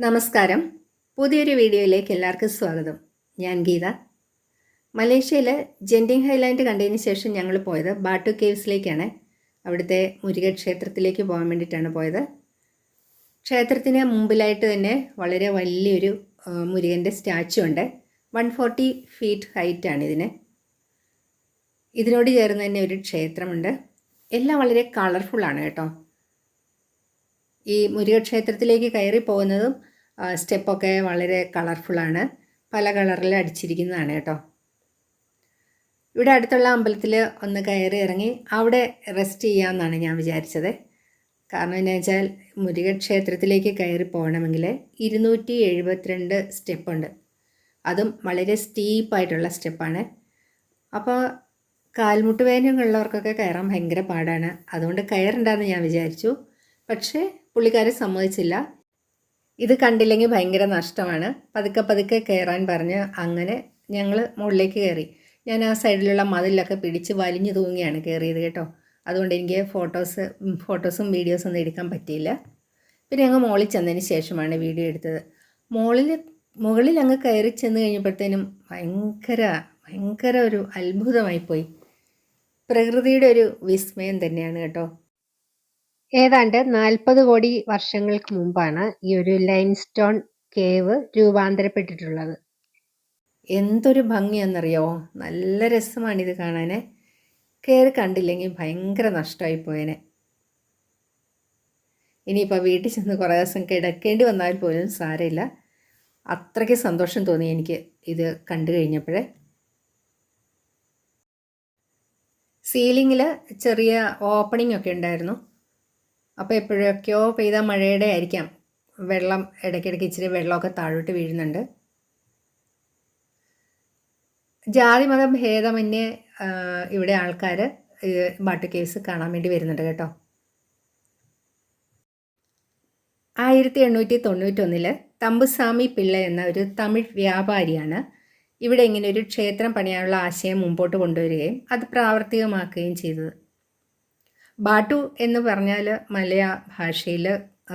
നമസ്കാരം. പുതിയൊരു വീഡിയോയിലേക്ക് എല്ലാവർക്കും സ്വാഗതം. ഞാൻ ഗീത. മലേഷ്യയിൽ ജെൻറ്റിങ് ഹൈലാൻഡ് കണ്ടതിന് ശേഷം ഞങ്ങൾ പോയത് ബാട്ടു കേവ്സിലേക്കാണ്. അവിടുത്തെ മുരുകൻ ക്ഷേത്രത്തിലേക്ക് പോകാൻ വേണ്ടിയിട്ടാണ് പോയത്. ക്ഷേത്രത്തിന് മുമ്പിലായിട്ട് തന്നെ വളരെ വലിയൊരു മുരുകൻ്റെ സ്റ്റാച്ചു ഉണ്ട്. 140 ഫീറ്റ് ഹൈറ്റാണ് ഇതിന്. ഇതിനോട് ചേർന്ന് തന്നെ ഒരു ക്ഷേത്രമുണ്ട്. എല്ലാം വളരെ കളർഫുള്ളാണ് കേട്ടോ. ഈ മുരുക ക്ഷേത്രത്തിലേക്ക് കയറി പോകുന്നതും സ്റ്റെപ്പൊക്കെ വളരെ കളർഫുള്ളാണ്. പല കളറിൽ അടിച്ചിരിക്കുന്നതാണ് കേട്ടോ. ഇവിടെ അടുത്തുള്ള അമ്പലത്തിൽ ഒന്ന് കയറി ഇറങ്ങി അവിടെ റെസ്റ്റ് ചെയ്യാമെന്നാണ് ഞാൻ വിചാരിച്ചത്. കാരണം എന്താ വെച്ചാൽ മുരുക ക്ഷേത്രത്തിലേക്ക് കയറി പോകണമെങ്കിൽ 272 സ്റ്റെപ്പുണ്ട്. അതും വളരെ സ്റ്റീപ്പായിട്ടുള്ള സ്റ്റെപ്പാണ്. അപ്പോൾ കാൽമുട്ട് വേദനയുള്ളവർക്കൊക്കെ കയറാൻ ഭയങ്കര പാടാണ്. അതുകൊണ്ട് കയറണ്ടെന്ന് ഞാൻ വിചാരിച്ചു. പക്ഷേ പുള്ളിക്കാരെ സമ്മതിച്ചില്ല. ഇത് കണ്ടില്ലെങ്കിൽ ഭയങ്കര നഷ്ടമാണ്, പതുക്കെ പതുക്കെ കയറാൻ പറഞ്ഞ് അങ്ങനെ ഞങ്ങൾ മുകളിലേക്ക് കയറി. ഞാൻ ആ സൈഡിലുള്ള മതിലൊക്കെ പിടിച്ച് വലിഞ്ഞു തൂങ്ങിയാണ് കയറിയത് കേട്ടോ. അതുകൊണ്ട് എനിക്ക് ഫോട്ടോസും വീഡിയോസും ഒന്നും എടുക്കാൻ പറ്റിയില്ല. പിന്നെ ഞങ്ങൾ മുകളിൽ ചെന്നതിന് ശേഷമാണ് വീഡിയോ എടുത്തത്. മുകളിൽ അങ്ങ് കയറി ചെന്ന് കഴിഞ്ഞപ്പോഴത്തേനും ഭയങ്കര ഒരു അത്ഭുതമായിപ്പോയി. പ്രകൃതിയുടെ ഒരു വിസ്മയം തന്നെയാണ് കേട്ടോ. ഏതാണ്ട് 40 കോടി വർഷങ്ങൾക്ക് മുമ്പാണ് ഈ ഒരു ലൈംസ്റ്റോൺ കേവ് രൂപാന്തരപ്പെട്ടിട്ടുള്ളത്. എന്തൊരു ഭംഗിയാണെന്നറിയോ, നല്ല രസമാണിത് കാണാൻ. കയറി കണ്ടില്ലെങ്കിൽ ഭയങ്കര നഷ്ടമായി പോയേനെ. ഇനിയിപ്പോൾ വീട്ടിൽ ചെന്ന് കുറേ ദിവസം കിടക്കേണ്ടി വന്നാൽ പോലും സാരമില്ല. അത്രയ്ക്ക് സന്തോഷം തോന്നി എനിക്ക് ഇത് കണ്ടു കഴിഞ്ഞപ്പോഴേ. സീലിങ്ങിൽ ചെറിയ ഓപ്പണിംഗ് ഒക്കെ ഉണ്ടായിരുന്നു. അപ്പോൾ എപ്പോഴൊക്കെയോ പെയ്ത മഴയുടെ ആയിരിക്കാം വെള്ളം ഇടയ്ക്കിടയ്ക്ക് ഇച്ചിരി വെള്ളമൊക്കെ താഴോട്ട് വീഴുന്നുണ്ട്. ജാതി മത ഭേദമന്യേ ഇവിടെ ആൾക്കാർ ബാട്ടു കേവ്സ് കാണാൻ വേണ്ടി വരുന്നുണ്ട് കേട്ടോ. 1891 തമ്പുസാമി പിള്ള എന്ന ഒരു തമിഴ് വ്യാപാരിയാണ് ഇവിടെ ഇങ്ങനെ ഒരു ക്ഷേത്രം പണിയാനുള്ള ആശയം മുമ്പോട്ട് കൊണ്ടുവരികയും അത് പ്രാവർത്തികമാക്കുകയും ചെയ്തത്. ബാട്ടു എന്ന് പറഞ്ഞാൽ മലയാള ഭാഷയിൽ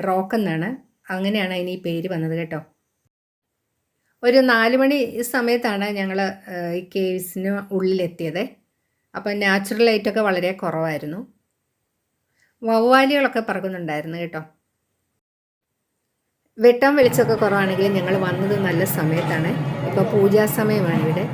റോക്ക് എന്നാണ്. അങ്ങനെയാണ് അതിന് ഈ പേര് വന്നത് കേട്ടോ. ഒരു 4 മണി സമയത്താണ് ഞങ്ങൾ ഈ കേവ്സിന് ഉള്ളിലെത്തിയത്. അപ്പം നാച്ചുറൽ ലൈറ്റൊക്കെ വളരെ കുറവായിരുന്നു. വവ്വാലികളൊക്കെ പറക്കുന്നുണ്ടായിരുന്നു കേട്ടോ. വെട്ടം വെളിച്ചമൊക്കെ കുറവാണെങ്കിലും ഞങ്ങൾ വന്നത് നല്ല സമയത്താണ്. ഇപ്പോൾ പൂജാസമയമാണ് ഇവിടെ.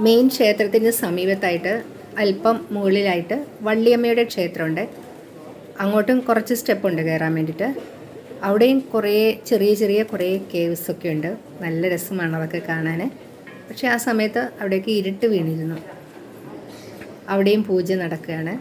മെയിൻ ക്ഷേത്രത്തിന് സമീപത്തായിട്ട് അല്പം മുകളിലായിട്ട് വള്ളിയമ്മയുടെ ക്ഷേത്രമുണ്ട്. അങ്ങോട്ടും കുറച്ച് സ്റ്റെപ്പുണ്ട് കയറാൻ വേണ്ടിയിട്ട്. അവിടെയും കുറേ ചെറിയ കുറേ കേവ്സൊക്കെ ഉണ്ട്. നല്ല രസമാണ് അതൊക്കെ കാണാൻ. പക്ഷേ ആ സമയത്ത് അവിടേക്ക് ഇരുട്ട് വീണിരുന്നു. അവിടെയും പൂജ നടക്കുകയാണ്.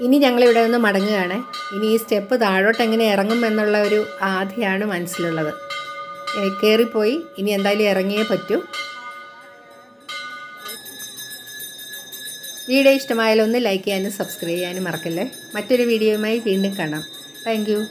ഇനി ഞങ്ങളിവിടെ നിന്ന് മടങ്ങുകയാണ്. ഇനി ഈ സ്റ്റെപ്പ് താഴോട്ട് എങ്ങനെ ഇറങ്ങും എന്നുള്ള ഒരു ആധിയാണ് മനസ്സിലുള്ളത്. കയറിപ്പോയി, ഇനി എന്തായാലും ഇറങ്ങിയേ പറ്റൂ. വീഡിയോ ഇഷ്ടമായാലും ഒന്ന് ലൈക്ക് ചെയ്യാനും സബ്സ്ക്രൈബ് ചെയ്യാനും മറക്കല്ലേ. മറ്റൊരു വീഡിയോയുമായി വീണ്ടും കാണാം. Thank you.